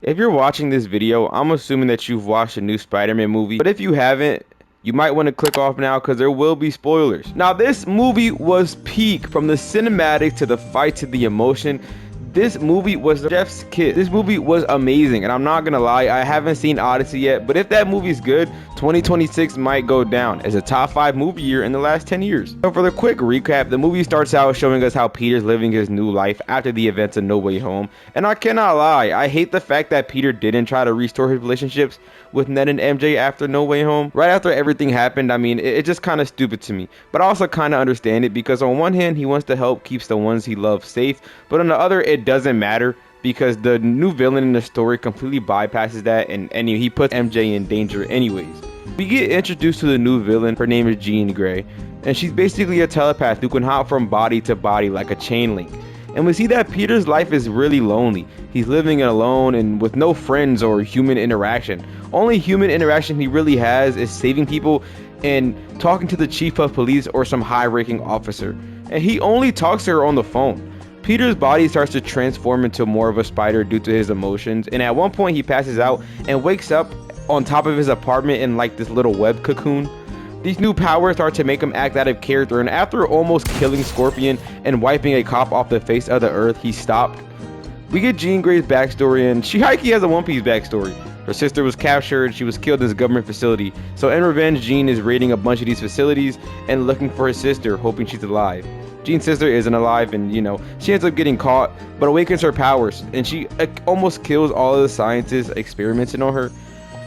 If you're watching this video, I'm assuming that you've watched a new Spider-Man movie, but if you haven't, you might want to click off now because there will be spoilers. Now, this movie was peak. From the cinematic to the fight to the emotion. This movie was Chef's kiss. This movie was amazing, and I'm not gonna lie, I haven't seen Odyssey yet, but if that movie's good, 2026 might go down as a top 5 movie year in the last 10 years. So for the quick recap, the movie starts out showing us how Peter's living his new life after the events of No Way Home, and I cannot lie, I hate the fact that Peter didn't try to restore his relationships with Ned and MJ after No Way Home. Right after everything happened, I mean, it's just kind of stupid to me, but I also kind of understand it because on one hand, he wants to help keeps the ones he loves safe, but on the other, it doesn't matter because the new villain in the story completely bypasses that, and he puts MJ in danger anyways. We get introduced to the new villain. Her name is Jean Grey, and she's basically a telepath who can hop from body to body like a chain link. And we see that Peter's life is really lonely. He's living alone and with no friends or human interaction. Only human interaction he really has is saving people and talking to the chief of police or some high-ranking officer. And he only talks to her on the phone. Peter's body starts to transform into more of a spider due to his emotions, and at one point he passes out and wakes up on top of his apartment in like this little web cocoon. These new powers start to make him act out of character, and after almost killing Scorpion and wiping a cop off the face of the earth, he stopped. We get Jean Grey's backstory, and she hikey has a One Piece backstory. Her sister was captured, she was killed in this government facility, so in revenge Jean is raiding a bunch of these facilities and looking for his sister, hoping she's alive. Jean's sister isn't alive, and she ends up getting caught but awakens her powers, and she almost kills all of the scientists experimenting on her.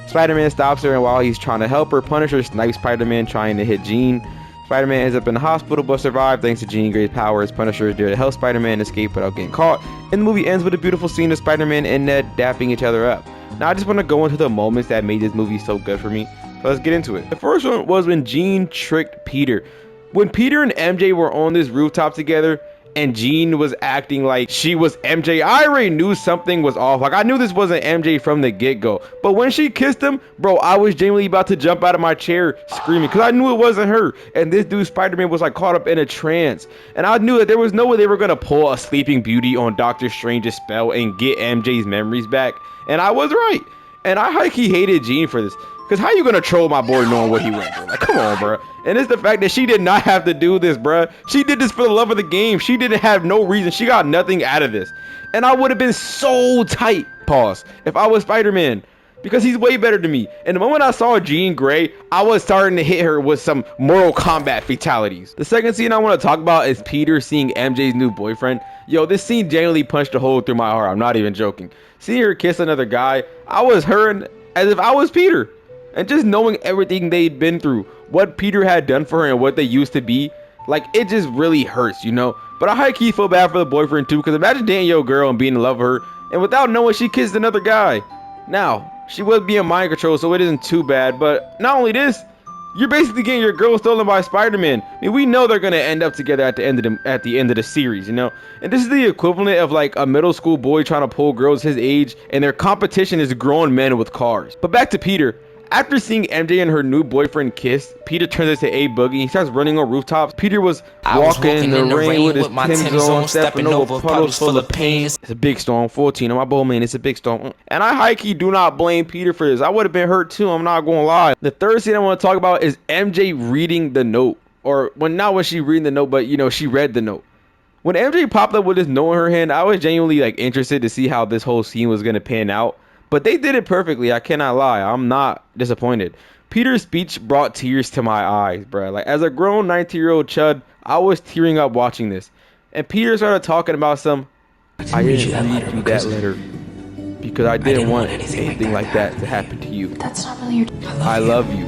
Spider-Man stops her, and while he's trying to help her, Punisher snipes Spider-Man trying to hit Jean. Spider-Man ends up in the hospital but survives thanks to Jean Grey's powers. Punisher is there to help Spider-Man escape without getting caught, and the movie ends with a beautiful scene of Spider-Man and Ned dapping each other up. Now I just want to go into the moments that made this movie so good for me, so let's get into it. The first one was when Jean tricked Peter. When Peter and MJ were on this rooftop together and Jean was acting like she was MJ, I already knew something was off. Like, I knew this wasn't MJ from the get-go. But when she kissed him, bro, I was genuinely about to jump out of my chair screaming because I knew it wasn't her. And this dude Spider-Man was like caught up in a trance. And I knew that there was no way they were going to pull a Sleeping Beauty on Doctor Strange's spell and get MJ's memories back. And I was right. And I high-key hated Jean for this. Because how you gonna troll my boy knowing what he went through? Like, come on, bro. And it's the fact that she did not have to do this, bro. She did this for the love of the game. She didn't have no reason. She got nothing out of this. And I would have been so tight, pause, if I was Spider-Man. Because he's way better than me. And the moment I saw Jean Grey, I was starting to hit her with some Mortal Kombat fatalities. The second scene I want to talk about is Peter seeing MJ's new boyfriend. Yo, this scene genuinely punched a hole through my heart. I'm not even joking. Seeing her kiss another guy, I was hurting as if I was Peter. And just knowing everything they'd been through, what Peter had done for her and what they used to be, like, it just really hurts, But I high-key feel bad for the boyfriend too, because imagine dating your girl and being in love with her, and without knowing she kissed another guy. Now, she was being mind controlled, so it isn't too bad, but not only this, you're basically getting your girl stolen by Spider-Man. I mean, we know they're gonna end up together at the end of the series, And this is the equivalent of like a middle school boy trying to pull girls his age, and their competition is grown men with cars. But back to Peter. After seeing MJ and her new boyfriend kiss, Peter turns into A Boogie. He starts running on rooftops. Peter was walking in the rain with his Tim's on, stepping over puddles full of pain. It's a big storm, 14 on my bowl, man. It's a big storm. And I high-key do not blame Peter for this. I would have been hurt too, I'm not gonna lie. The third scene I want to talk about is MJ reading the note. Or, not when she reading the note, but, she read the note. When MJ popped up with this note in her hand, I was genuinely, like, interested to see how this whole scene was gonna pan out. But they did it perfectly, I cannot lie. I'm not disappointed. Peter's speech brought tears to my eyes, bro. Like, as a grown 19-year-old chud, I was tearing up watching this. And Peter started talking about I didn't read you that letter because I didn't want anything like that to happen to you. That's not really your... I love you.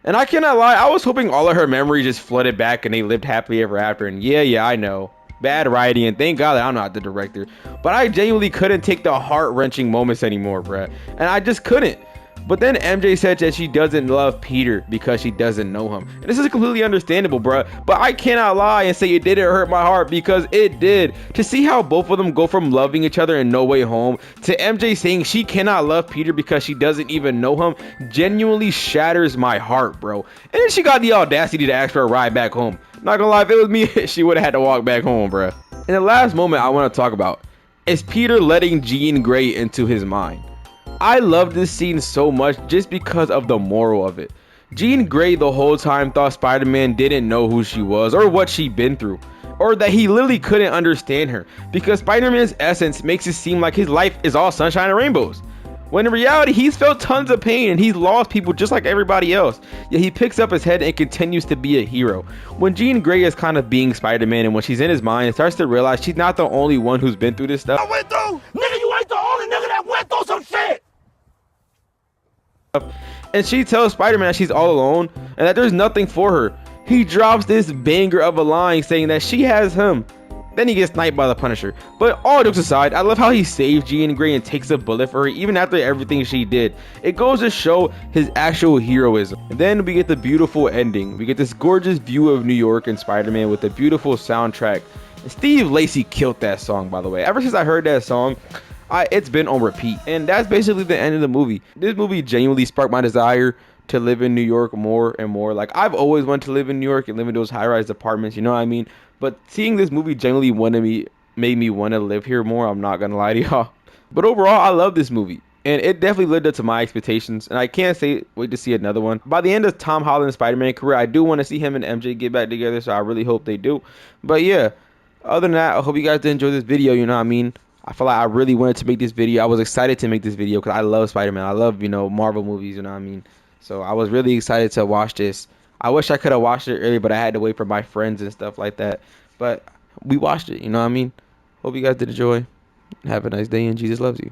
And I cannot lie, I was hoping all of her memories just flooded back and they lived happily ever after. And yeah, I know. Bad writing, and thank God that I'm not the director, but I genuinely couldn't take the heart-wrenching moments anymore, bruh, and I just couldn't. But then MJ said that she doesn't love Peter because she doesn't know him, and this is completely understandable, bruh, but I cannot lie and say it didn't hurt my heart because it did. To see how both of them go from loving each other in No Way Home to MJ saying she cannot love Peter because she doesn't even know him genuinely shatters my heart, bro. And then she got the audacity to ask for a ride back home. Not gonna lie, if it was me, she would have had to walk back home, bruh. And the last moment I want to talk about is Peter letting Jean Grey into his mind. I love this scene so much just because of the moral of it. Jean Grey the whole time thought Spider-Man didn't know who she was or what she'd been through, or that he literally couldn't understand her, because Spider-Man's essence makes it seem like his life is all sunshine and rainbows, when in reality he's felt tons of pain and he's lost people just like everybody else, yet he picks up his head and continues to be a hero. When Jean Grey is kind of being Spider-Man and when she's in his mind and starts to realize she's not the only one who's been through this stuff. I went through? Nigga, you ain't the only nigga that went through some shit! And she tells Spider-Man that she's all alone and that there's nothing for her. He drops this banger of a line saying that she has him. Then he gets sniped by the Punisher. But all jokes aside, I love how he saves Jean Grey and takes a bullet for her even after everything she did. It goes to show his actual heroism. And then we get the beautiful ending. We get this gorgeous view of New York and Spider-Man with a beautiful soundtrack. And Steve Lacy killed that song, by the way. Ever since I heard that song, it's been on repeat. And that's basically the end of the movie. This movie genuinely sparked my desire to live in New York more and more. Like, I've always wanted to live in New York and live in those high-rise apartments, you know what I mean? But seeing this movie genuinely made me want to live here more. I'm not gonna lie to y'all. But overall, I love this movie, and it definitely lived up to my expectations. And I can't wait to see another one. By the end of Tom Holland's Spider-Man career, I do want to see him and MJ get back together. So I really hope they do. But yeah, other than that, I hope you guys did enjoy this video. You know what I mean? I feel like I really wanted to make this video. I was excited to make this video because I love Spider-Man. I love, Marvel movies. You know what I mean? So I was really excited to watch this. I wish I could have watched it earlier, but I had to wait for my friends and stuff like that. But we watched it, you know what I mean? Hope you guys did enjoy. Have a nice day, and Jesus loves you.